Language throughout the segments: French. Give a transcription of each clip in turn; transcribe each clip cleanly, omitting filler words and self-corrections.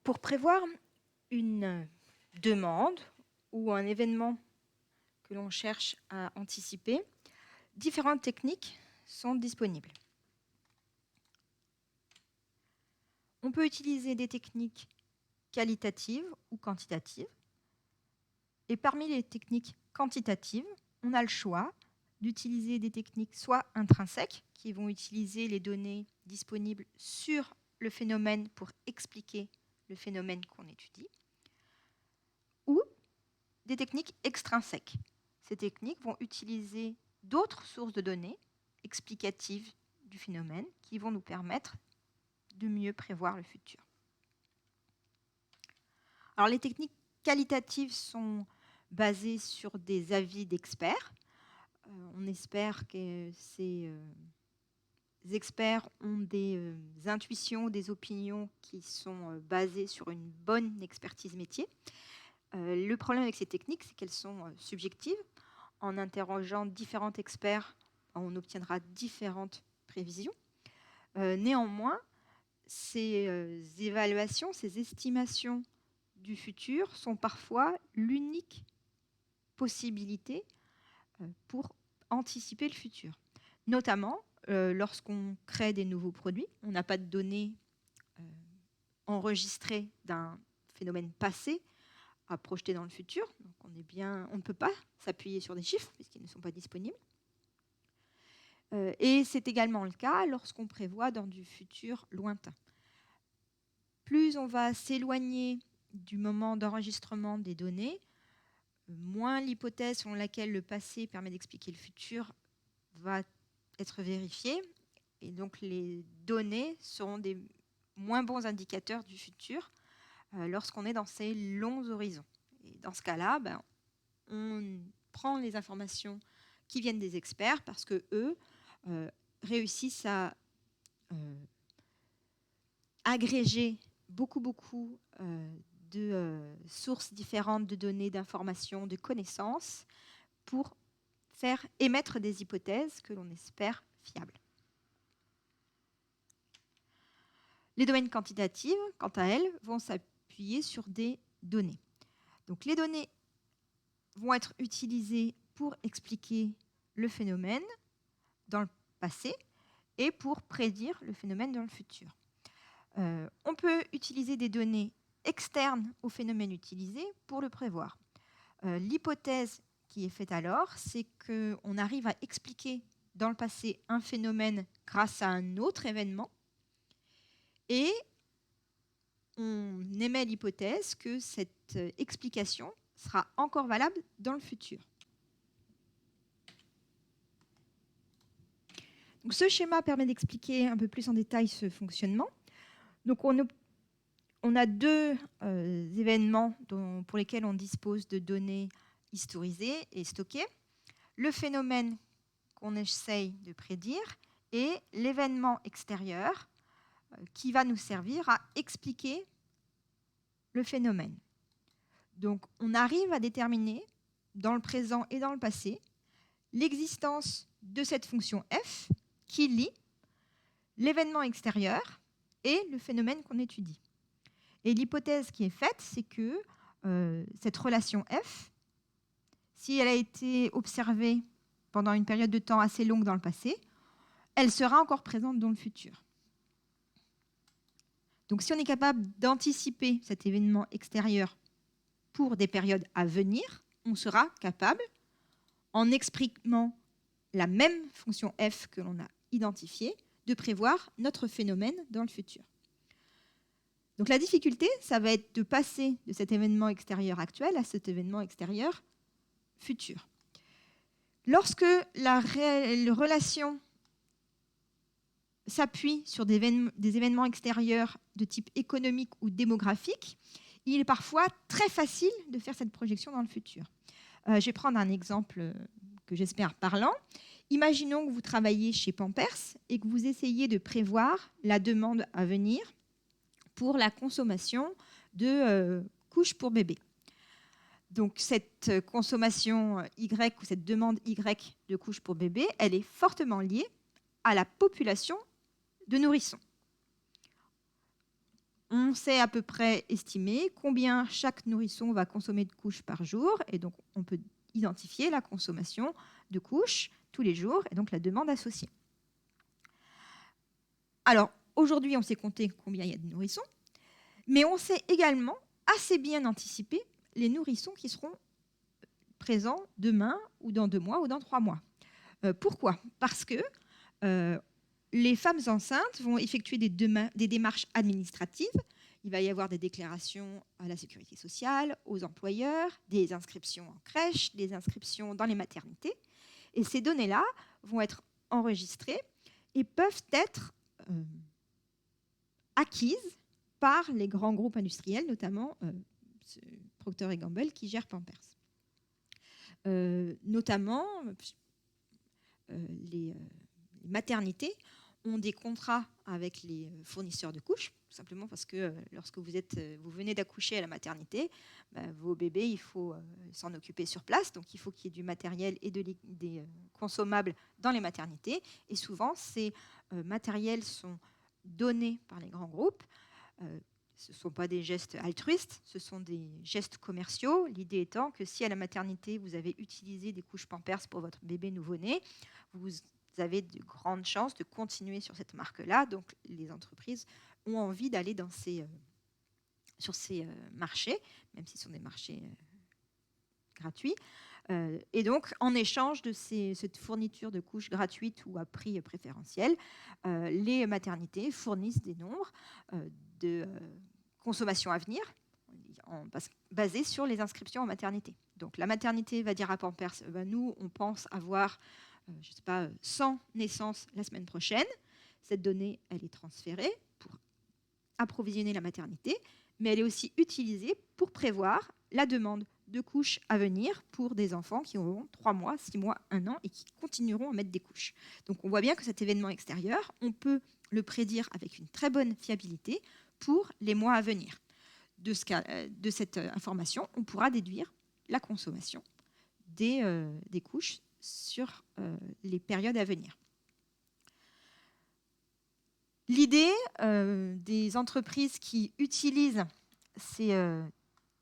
Pour prévoir une demande ou un événement que l'on cherche à anticiper, différentes techniques sont disponibles. On peut utiliser des techniques qualitatives ou quantitatives. Et parmi les techniques quantitatives, on a le choix d'utiliser des techniques soit intrinsèques, qui vont utiliser les données disponibles sur le phénomène pour expliquer le phénomène qu'on étudie, ou des techniques extrinsèques. Ces techniques vont utiliser d'autres sources de données explicatives du phénomène qui vont nous permettre de mieux prévoir le futur. Alors, les techniques qualitatives sont basées sur des avis d'experts. On espère que ces experts ont des intuitions, des opinions qui sont basées sur une bonne expertise métier. Le problème avec ces techniques, c'est qu'elles sont subjectives. En interrogeant différents experts, on obtiendra différentes prévisions. Néanmoins, ces évaluations, ces estimations du futur sont parfois l'unique possibilité pour anticiper le futur. Notamment, lorsqu'on crée des nouveaux produits, on n'a pas de données enregistrées d'un phénomène passé à projeter dans le futur. Donc on ne peut pas s'appuyer sur des chiffres puisqu'ils ne sont pas disponibles. Et c'est également le cas lorsqu'on prévoit dans du futur lointain. Plus on va s'éloigner du moment d'enregistrement des données, moins l'hypothèse selon laquelle le passé permet d'expliquer le futur va être vérifiée. Et donc les données seront des moins bons indicateurs du futur lorsqu'on est dans ces longs horizons. Et dans ce cas-là, on prend les informations qui viennent des experts parce qu'eux réussissent à agréger beaucoup de sources différentes de données, d'informations, de connaissances pour faire émettre des hypothèses que l'on espère fiables. Les domaines quantitatifs, quant à elles, vont s'appuyer sur des données. Donc les données vont être utilisées pour expliquer le phénomène dans le passé et pour prédire le phénomène dans le futur. On peut utiliser des données externes au phénomène utilisé pour le prévoir. L'hypothèse qui est faite alors, c'est qu'on arrive à expliquer dans le passé un phénomène grâce à un autre événement et on émet l'hypothèse que cette explication sera encore valable dans le futur. Donc, ce schéma permet d'expliquer un peu plus en détail ce fonctionnement. Donc, on a deux événements pour lesquels on dispose de données historisées et stockées. Le phénomène qu'on essaye de prédire et l'événement extérieur qui va nous servir à expliquer le phénomène. Donc, on arrive à déterminer, dans le présent et dans le passé, l'existence de cette fonction f qui lie l'événement extérieur et le phénomène qu'on étudie. Et l'hypothèse qui est faite, c'est que cette relation f, si elle a été observée pendant une période de temps assez longue dans le passé, elle sera encore présente dans le futur. Donc si on est capable d'anticiper cet événement extérieur pour des périodes à venir, on sera capable, en exprimant la même fonction f que l'on a identifiée, de prévoir notre phénomène dans le futur. Donc la difficulté, ça va être de passer de cet événement extérieur actuel à cet événement extérieur futur. Lorsque la relation s'appuie sur des événements extérieurs de type économique ou démographique, il est parfois très facile de faire cette projection dans le futur. Je vais prendre un exemple que j'espère parlant. Imaginons que vous travaillez chez Pampers et que vous essayez de prévoir la demande à venir pour la consommation de couches pour bébés. Donc cette consommation Y ou cette demande Y de couches pour bébés, elle est fortement liée à la population de nourrissons. On on sait à peu près estimer combien chaque nourrisson va consommer de couches par jour. Et donc, on peut identifier la consommation de couches tous les jours et donc la demande associée. Alors, aujourd'hui, on sait compter combien il y a de nourrissons, mais on sait également assez bien anticiper les nourrissons qui seront présents demain ou dans 2 mois ou dans 3 mois. Pourquoi ? Parce que les femmes enceintes vont effectuer des démarches administratives. Il va y avoir des déclarations à la sécurité sociale, aux employeurs, des inscriptions en crèche, des inscriptions dans les maternités. Et ces données-là vont être enregistrées et peuvent être acquises par les grands groupes industriels, notamment Procter & Gamble qui gère Pampers. Notamment, les maternités ont des contrats avec les fournisseurs de couches, tout simplement parce que lorsque vous venez d'accoucher à la maternité, vos bébés, il faut s'en occuper sur place, donc il faut qu'il y ait du matériel et des consommables dans les maternités. Et souvent, ces matériels sont donnés par les grands groupes. Ce ne sont pas des gestes altruistes, ce sont des gestes commerciaux. L'idée étant que si à la maternité, vous avez utilisé des couches Pampers pour votre bébé nouveau-né, vous avez de grandes chances de continuer sur cette marque-là. Donc, les entreprises ont envie d'aller sur ces marchés, même si ce sont des marchés gratuits. Et donc, en échange de cette fourniture de couches gratuites ou à prix préférentiel, les maternités fournissent des nombres de consommation à venir basés sur les inscriptions en maternité. Donc, la maternité va dire à Pampers, nous, on pense avoir 100 naissances la semaine prochaine. Cette donnée, elle est transférée pour approvisionner la maternité, mais elle est aussi utilisée pour prévoir la demande de couches à venir pour des enfants qui auront 3 mois, 6 mois, 1 an et qui continueront à mettre des couches. Donc on voit bien que cet événement extérieur, on peut le prédire avec une très bonne fiabilité pour les mois à venir. De cette information, on pourra déduire la consommation des couches sur les périodes à venir. L'idée des entreprises qui utilisent ces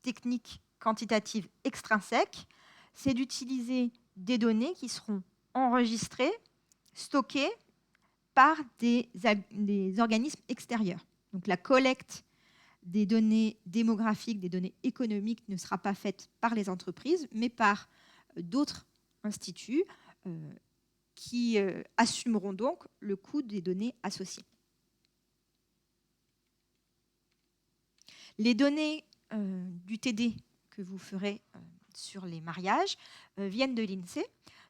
techniques quantitatives extrinsèques, c'est d'utiliser des données qui seront enregistrées, stockées par des organismes extérieurs. Donc la collecte des données démographiques, des données économiques ne sera pas faite par les entreprises, mais par d'autres instituts qui assumeront donc le coût des données associées. Les données du TD que vous ferez sur les mariages viennent de l'INSEE.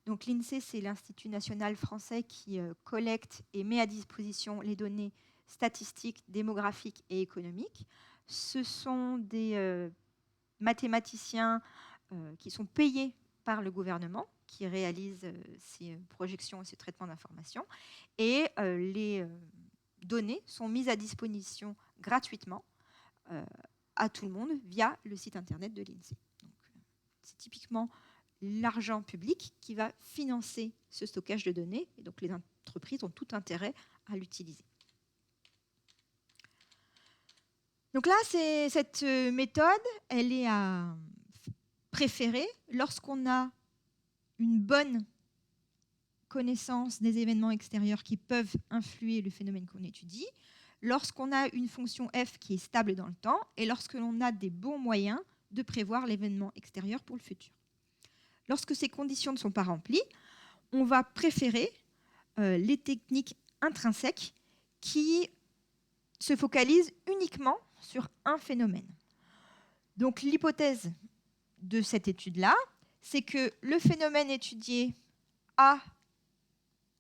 Donc l'INSEE, c'est l'Institut national français qui collecte et met à disposition les données statistiques, démographiques et économiques. Ce sont des mathématiciens qui sont payés par le gouvernement, qui réalisent ces projections et ce traitement d'informations. Et les données sont mises à disposition gratuitement à tout le monde via le site internet de l'INSEE. C'est typiquement l'argent public qui va financer ce stockage de données, et donc les entreprises ont tout intérêt à l'utiliser. Donc là, cette méthode, elle est à préférer lorsqu'on a une bonne connaissance des événements extérieurs qui peuvent influer le phénomène qu'on étudie, lorsqu'on a une fonction f qui est stable dans le temps et lorsque l'on a des bons moyens de prévoir l'événement extérieur pour le futur. Lorsque ces conditions ne sont pas remplies, on va préférer les techniques intrinsèques qui se focalisent uniquement sur un phénomène. Donc l'hypothèse de cette étude-là, c'est que le phénomène étudié a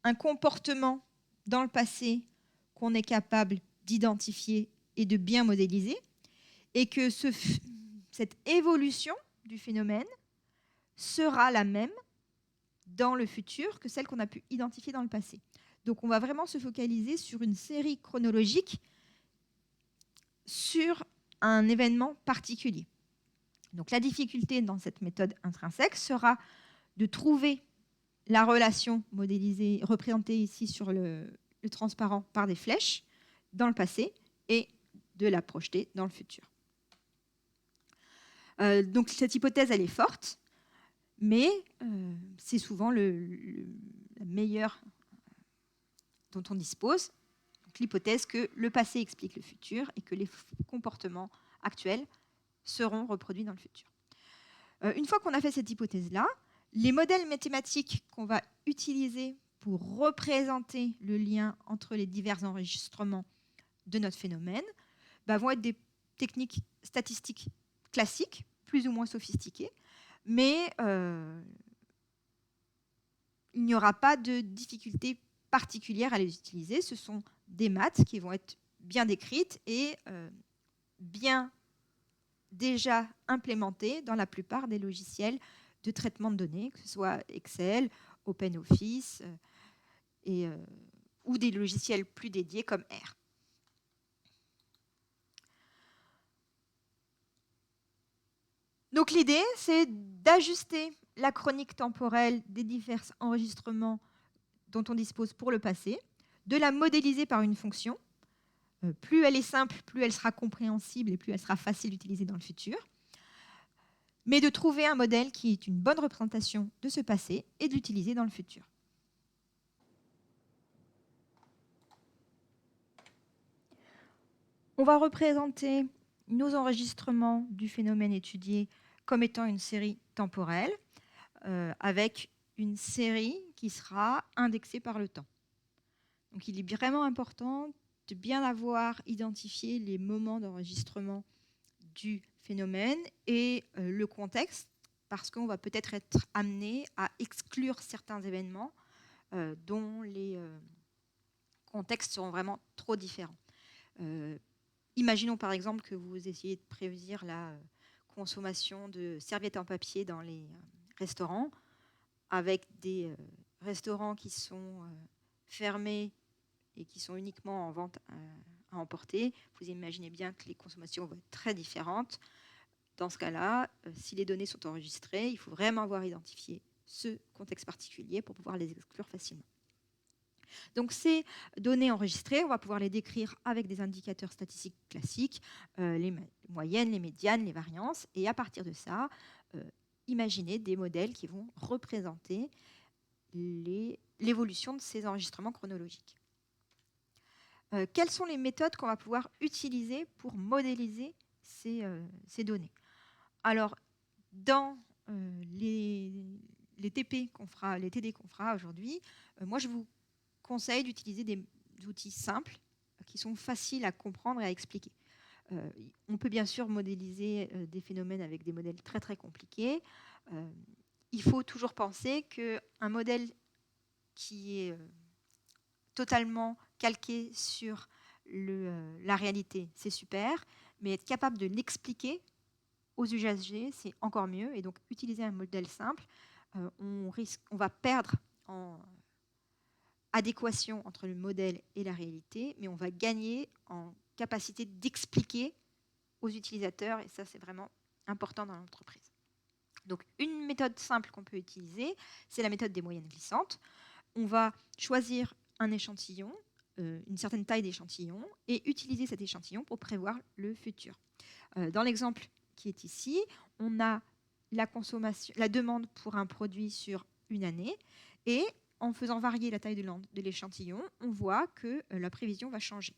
un comportement dans le passé qu'on est capable d'identifier et de bien modéliser, et que cette évolution du phénomène sera la même dans le futur que celle qu'on a pu identifier dans le passé. Donc on va vraiment se focaliser sur une série chronologique sur un événement particulier. Donc la difficulté dans cette méthode intrinsèque sera de trouver la relation modélisée, représentée ici sur le transparent par des flèches, dans le passé, et de la projeter dans le futur. Donc cette hypothèse, elle est forte, mais c'est souvent la meilleure dont on dispose. L'hypothèse que le passé explique le futur et que les comportements actuels seront reproduits dans le futur. Une fois qu'on a fait cette hypothèse-là, les modèles mathématiques qu'on va utiliser pour représenter le lien entre les divers enregistrements de notre phénomène vont être des techniques statistiques classiques, plus ou moins sophistiquées, mais il n'y aura pas de difficulté particulière à les utiliser. Ce sont des maths qui vont être bien décrites et bien déjà implémentées dans la plupart des logiciels de traitement de données, que ce soit Excel, OpenOffice ou des logiciels plus dédiés comme R. Donc l'idée, c'est d'ajuster la chronique temporelle des divers enregistrements dont on dispose pour le passé, de la modéliser par une fonction. Plus elle est simple, plus elle sera compréhensible et plus elle sera facile d'utiliser dans le futur. Mais de trouver un modèle qui est une bonne représentation de ce passé et de l'utiliser dans le futur. On va représenter nos enregistrements du phénomène étudié comme étant une série temporelle avec une série qui sera indexée par le temps. Donc il est vraiment important de bien avoir identifié les moments d'enregistrement du phénomène et le contexte, parce qu'on va peut-être être amené à exclure certains événements dont les contextes seront vraiment trop différents. Imaginons par exemple que vous essayez de prédire la consommation de serviettes en papier dans les restaurants, avec des restaurants qui sont fermés et qui sont uniquement en vente à emporter. Vous imaginez bien que les consommations vont être très différentes. Dans ce cas-là, si les données sont enregistrées, il faut vraiment avoir identifié ce contexte particulier pour pouvoir les exclure facilement. Donc ces données enregistrées, on va pouvoir les décrire avec des indicateurs statistiques classiques, les moyennes, les médianes, les variances, et à partir de ça, imaginer des modèles qui vont représenter l'évolution de ces enregistrements chronologiques. Quelles sont les méthodes qu'on va pouvoir utiliser pour modéliser ces données? Alors, dans les TP qu'on fera, les TD qu'on fera aujourd'hui, moi je vous conseille d'utiliser des outils simples qui sont faciles à comprendre et à expliquer. On peut bien sûr modéliser des phénomènes avec des modèles très très compliqués. Il faut toujours penser qu'un modèle qui est totalement calqué sur la réalité, c'est super, mais être capable de l'expliquer aux usagers, c'est encore mieux. Et donc, utiliser un modèle simple, on va perdre en adéquation entre le modèle et la réalité, mais on va gagner en capacité d'expliquer aux utilisateurs, et ça, c'est vraiment important dans l'entreprise. Donc, une méthode simple qu'on peut utiliser, c'est la méthode des moyennes glissantes. On va choisir un échantillon, une certaine taille d'échantillon, et utiliser cet échantillon pour prévoir le futur. Dans l'exemple qui est ici, on a la demande pour un produit sur une année, et en faisant varier la taille de l'échantillon, on voit que la prévision va changer.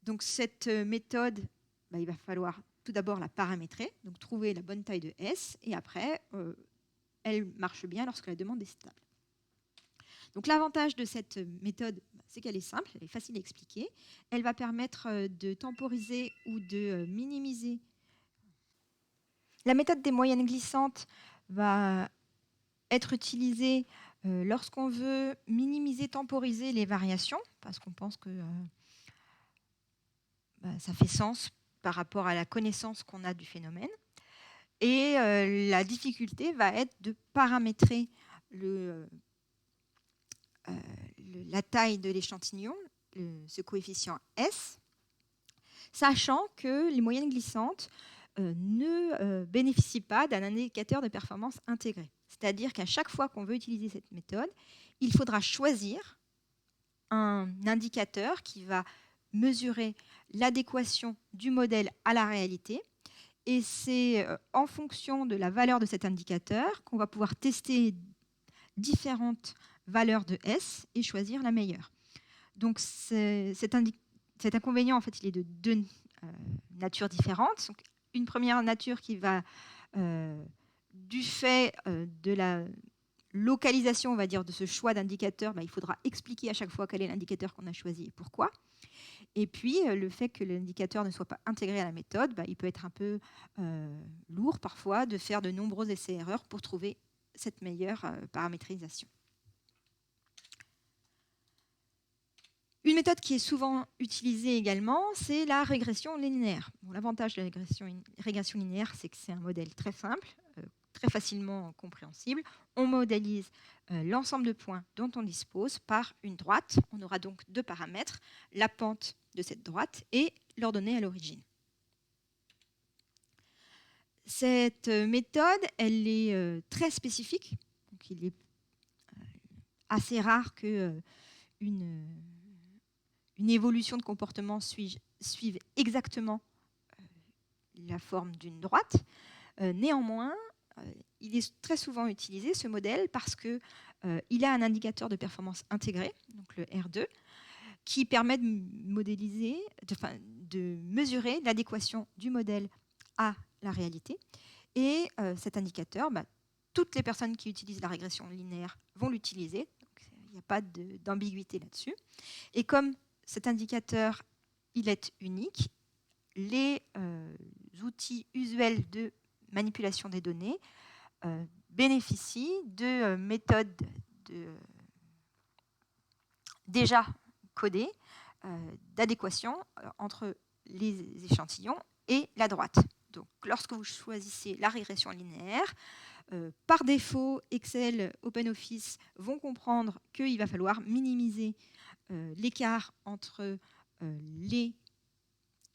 Donc cette méthode, il va falloir tout d'abord la paramétrer, donc trouver la bonne taille de S, et après, elle marche bien lorsque la demande est stable. Donc l'avantage de cette méthode, c'est qu'elle est simple, elle est facile à expliquer. Elle va permettre de temporiser ou de minimiser. La méthode des moyennes glissantes va être utilisée lorsqu'on veut minimiser, temporiser les variations, parce qu'on pense que ça fait sens par rapport à la connaissance qu'on a du phénomène. Et la difficulté va être de paramétrer la taille de l'échantillon, ce coefficient S, sachant que les moyennes glissantes ne bénéficient pas d'un indicateur de performance intégré. C'est-à-dire qu'à chaque fois qu'on veut utiliser cette méthode, il faudra choisir un indicateur qui va mesurer l'adéquation du modèle à la réalité. Et c'est en fonction de la valeur de cet indicateur qu'on va pouvoir tester différentes valeurs de S et choisir la meilleure. Donc cet inconvénient, en fait, il est de deux natures différentes. Donc, une première nature qui va, du fait de la localisation, on va dire, de ce choix d'indicateur, il faudra expliquer à chaque fois quel est l'indicateur qu'on a choisi et pourquoi. Et puis, le fait que l'indicateur ne soit pas intégré à la méthode, il peut être un peu lourd parfois de faire de nombreux essais-erreurs pour trouver cette meilleure paramétrisation. Une méthode qui est souvent utilisée également, c'est la régression linéaire. Bon, l'avantage de la régression linéaire, c'est que c'est un modèle très simple, très facilement compréhensible. On modélise l'ensemble de points dont on dispose par une droite. On aura donc deux paramètres, la pente de cette droite et l'ordonnée à l'origine. Cette méthode, elle est très spécifique. Donc, il est assez rare qu'une évolution de comportement suive exactement la forme d'une droite. Néanmoins, il est très souvent utilisé, ce modèle, parce qu'il a un indicateur de performance intégré, donc le R2, qui permet de modéliser, de mesurer l'adéquation du modèle à la réalité. Et cet indicateur, toutes les personnes qui utilisent la régression linéaire vont l'utiliser. Il n'y a pas d'ambiguïté là-dessus. Et comme cet indicateur, il est unique, les outils usuels de manipulation des données bénéficient de méthodes déjà codées d'adéquation entre les échantillons et la droite. Donc, lorsque vous choisissez la régression linéaire, par défaut, Excel, OpenOffice vont comprendre qu'il va falloir minimiser l'écart entre les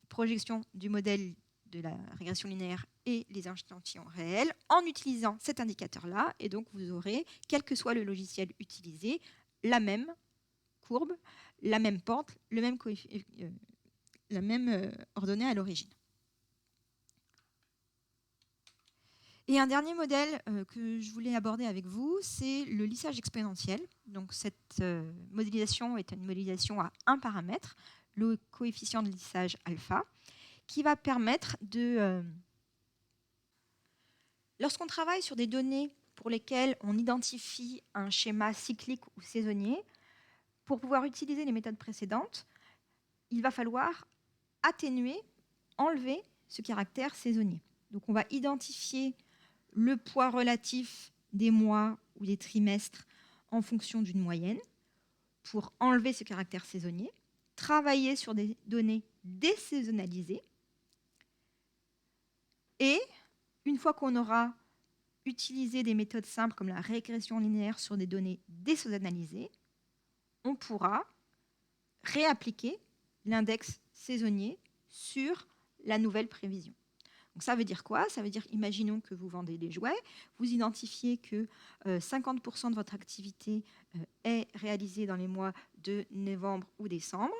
projections du modèle de la régression linéaire et les échantillons réels en utilisant cet indicateur-là. Et donc, vous aurez, quel que soit le logiciel utilisé, la même courbe, la même pente, la même ordonnée à l'origine. Et un dernier modèle que je voulais aborder avec vous, c'est le lissage exponentiel. Donc, cette modélisation est une modélisation à un paramètre, le coefficient de lissage alpha, qui va permettre de... Lorsqu'on travaille sur des données pour lesquelles on identifie un schéma cyclique ou saisonnier, pour pouvoir utiliser les méthodes précédentes, il va falloir atténuer, enlever ce caractère saisonnier. Donc, on va identifier le poids relatif des mois ou des trimestres en fonction d'une moyenne pour enlever ce caractère saisonnier, travailler sur des données désaisonnalisées et une fois qu'on aura utilisé des méthodes simples comme la régression linéaire sur des données désaisonnalisées, on pourra réappliquer l'index saisonnier sur la nouvelle prévision. Donc ça veut dire quoi? Ça veut dire, imaginons que vous vendez des jouets, vous identifiez que 50% de votre activité est réalisée dans les mois de novembre ou décembre.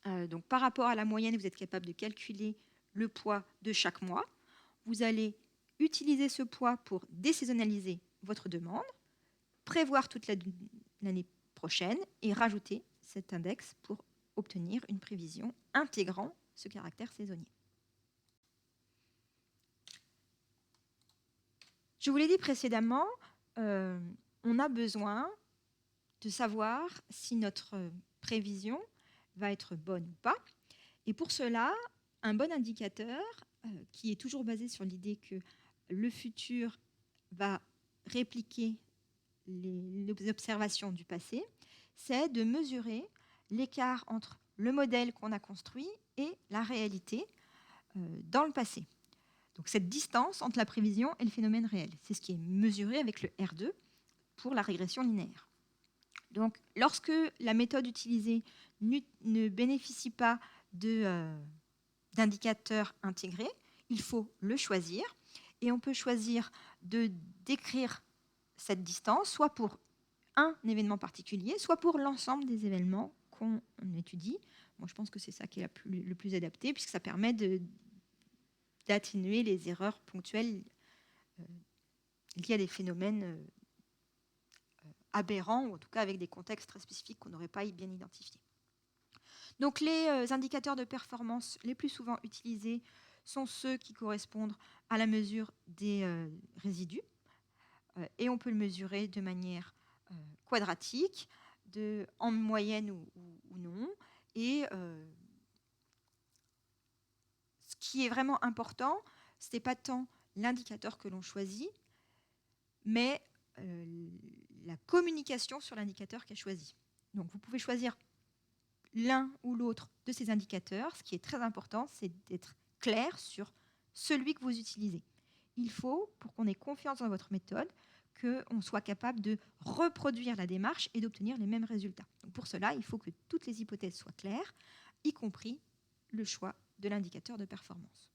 Donc par rapport à la moyenne, vous êtes capable de calculer le poids de chaque mois. Vous allez utiliser ce poids pour désaisonnaliser votre demande, prévoir toute l'année prochaine et rajouter cet index pour obtenir une prévision intégrant ce caractère saisonnier. Je vous l'ai dit précédemment, on a besoin de savoir si notre prévision va être bonne ou pas. Et pour cela, un bon indicateur, qui est toujours basé sur l'idée que le futur va répliquer les observations du passé, c'est de mesurer l'écart entre le modèle qu'on a construit et la réalité dans le passé. Donc cette distance entre la prévision et le phénomène réel, c'est ce qui est mesuré avec le R2 pour la régression linéaire. Donc lorsque la méthode utilisée ne bénéficie pas d'indicateur intégré, il faut le choisir. Et on peut choisir de décrire cette distance, soit pour un événement particulier, soit pour l'ensemble des événements qu'on étudie. Moi, je pense que c'est ça qui est le plus adapté, puisque ça permet d'atténuer les erreurs ponctuelles liées à des phénomènes aberrants, ou en tout cas avec des contextes très spécifiques qu'on n'aurait pas bien identifiés. Donc les indicateurs de performance les plus souvent utilisés sont ceux qui correspondent à la mesure des résidus. Et on peut le mesurer de manière quadratique, en moyenne ou non. Et ce qui est vraiment important, ce n'est pas tant l'indicateur que l'on choisit, mais la communication sur l'indicateur qui est choisi. Donc vous pouvez choisir l'un ou l'autre de ces indicateurs. Ce qui est très important, c'est d'être clair sur celui que vous utilisez. Il faut, pour qu'on ait confiance dans votre méthode, qu'on soit capable de reproduire la démarche et d'obtenir les mêmes résultats. Donc pour cela, il faut que toutes les hypothèses soient claires, y compris le choix de l'indicateur de performance.